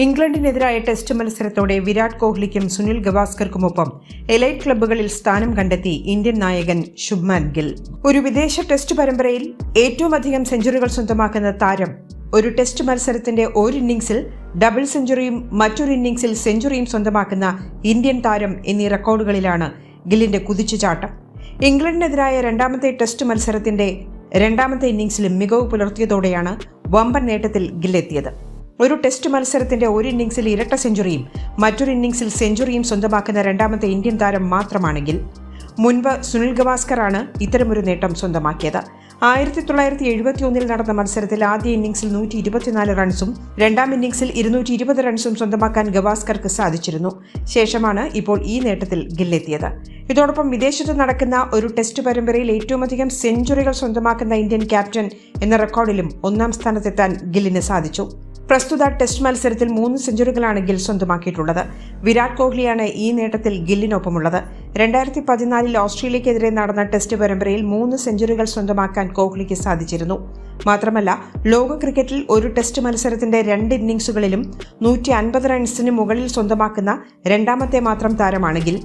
ഇംഗ്ലണ്ടിനെതിരായ test മത്സരത്തോടെ Virat കോഹ്ലിക്കും Sunil ഗവാസ്കർക്കുമൊപ്പം elite ക്ലബ്ബുകളിൽ സ്ഥാനം കണ്ടെത്തി ഇന്ത്യൻ നായകൻ ശുഭ്മാൻ ഗിൽ. ഒരു വിദേശ ടെസ്റ്റ് പരമ്പരയിൽ ഏറ്റവുമധികം സെഞ്ചുറികൾ സ്വന്തമാക്കുന്ന താരം, ഒരു ടെസ്റ്റ് മത്സരത്തിന്റെ ഒരു ഇന്നിംഗ്സിൽ ഡബിൾ സെഞ്ചുറിയും മറ്റൊരു ഇന്നിംഗ്സിൽ സെഞ്ചുറിയും സ്വന്തമാക്കുന്ന ഇന്ത്യൻ താരം എന്നീ റെക്കോർഡുകളിലാണ് ഗില്ലിന്റെ കുതിച്ചുചാട്ടം. ഇംഗ്ലണ്ടിനെതിരായ രണ്ടാമത്തെ ടെസ്റ്റ് മത്സരത്തിന്റെ രണ്ടാമത്തെ ഇന്നിംഗ്സിലും മികവ് പുലർത്തിയതോടെയാണ് വമ്പൻ നേട്ടത്തിൽ ഗില്ലെത്തിയത്. ഒരു ടെസ്റ്റ് മത്സരത്തിന്റെ ഒരു ഇന്നിംഗ്സിൽ ഇരട്ട സെഞ്ചുറിയും മറ്റൊരു ഇന്നിംഗ്സിൽ സെഞ്ചുറിയും സ്വന്തമാക്കുന്ന രണ്ടാമത്തെ ഇന്ത്യൻ താരം മാത്രമാണ് ഗിൽ. മുൻപ് സുനിൽ ഗവാസ്കറാണ് ഇത്തരമൊരു നേട്ടം സ്വന്തമാക്കിയത്. 1971 നടന്ന മത്സരത്തിൽ ആദ്യ ഇന്നിംഗ്സിൽ 124 റൺസും രണ്ടാം ഇന്നിംഗ്സിൽ 220 റൺസും സ്വന്തമാക്കാൻ ഗവാസ്കർക്ക് സാധിച്ചിരുന്നു. ശേഷമാണ് ഇപ്പോൾ ഈ നേട്ടത്തിൽ ഗില്ലെത്തിയത്. ഇതോടൊപ്പം വിദേശത്ത് നടക്കുന്ന ഒരു ടെസ്റ്റ് പരമ്പരയിൽ ഏറ്റവുമധികം സെഞ്ചുറികൾ സ്വന്തമാക്കുന്ന ഇന്ത്യൻ ക്യാപ്റ്റൻ എന്ന റെക്കോർഡിലും ഒന്നാം സ്ഥാനത്തെത്താൻ ഗില്ലിന് സാധിച്ചു. പ്രസ്തുത ടെസ്റ്റ് മത്സരത്തിൽ 3 സെഞ്ചുറികളാണ് ഗിൽ സ്വന്തമാക്കിയിട്ടുള്ളത്. വിരാട് കോഹ്ലിയാണ് ഈ നേട്ടത്തിൽ ഗില്ലിനൊപ്പമുള്ളത്. 2014 ഓസ്ട്രേലിയക്കെതിരെ നടന്ന ടെസ്റ്റ് പരമ്പരയിൽ 3 സെഞ്ചുറികൾ സ്വന്തമാക്കാൻ കോഹ്ലിക്ക് സാധിച്ചിരുന്നു. മാത്രമല്ല, ലോക ക്രിക്കറ്റിൽ ഒരു ടെസ്റ്റ് മത്സരത്തിന്റെ 2 ഇന്നിംഗ്സുകളിലും 150 റൺസിന് മുകളിൽ സ്വന്തമാക്കുന്ന രണ്ടാമത്തെ മാത്രം താരമാണ് ഗിൽ.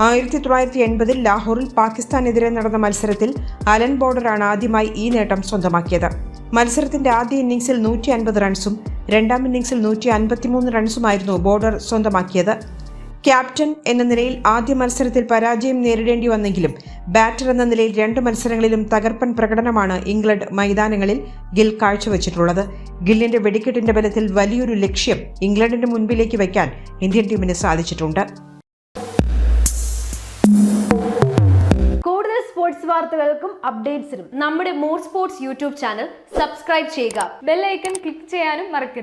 1980 ലാഹോറിൽ പാകിസ്ഥാനെതിരെ നടന്ന മത്സരത്തിൽ അലൻ ബോർഡറാണ് ആദ്യമായി ഈ നേട്ടം സ്വന്തമാക്കിയത്. മത്സരത്തിന്റെ ആദ്യ ഇന്നിംഗ്സിൽ 150 റൺസും രണ്ടാം ഇന്നിംഗ്സിൽ 153 റൺസുമായിരുന്നു ബോർഡർ സ്വന്തമാക്കിയത്. ക്യാപ്റ്റൻ എന്ന നിലയിൽ ആദ്യ മത്സരത്തിൽ പരാജയം നേരിടേണ്ടി വന്നെങ്കിലും ബാറ്റർ എന്ന നിലയിൽ 2 മത്സരങ്ങളിലും തകർപ്പൻ പ്രകടനമാണ് ഇംഗ്ലണ്ട് മൈതാനങ്ങളിൽ ഗിൽ കാഴ്ചവെച്ചിട്ടുള്ളത്. ഗില്ലിന്റെ വെടിക്കെട്ടിന്റെ ബലത്തിൽ വലിയൊരു ലക്ഷ്യം ഇംഗ്ലണ്ടിന്റെ മുൻപിലേക്ക് വയ്ക്കാൻ ഇന്ത്യൻ ടീമിന് സാധിച്ചിട്ടുണ്ട്. കൂടുതൽ സ്പോർട്സ് വാർത്തകൾക്കും അപ്ഡേറ്റ്സിനും നമ്മുടെ more sports YouTube channel subscribe ചെയ്യുക. ബെൽ ഐക്കൺ ക്ലിക്ക് ചെയ്യാനും മറക്കരുത്.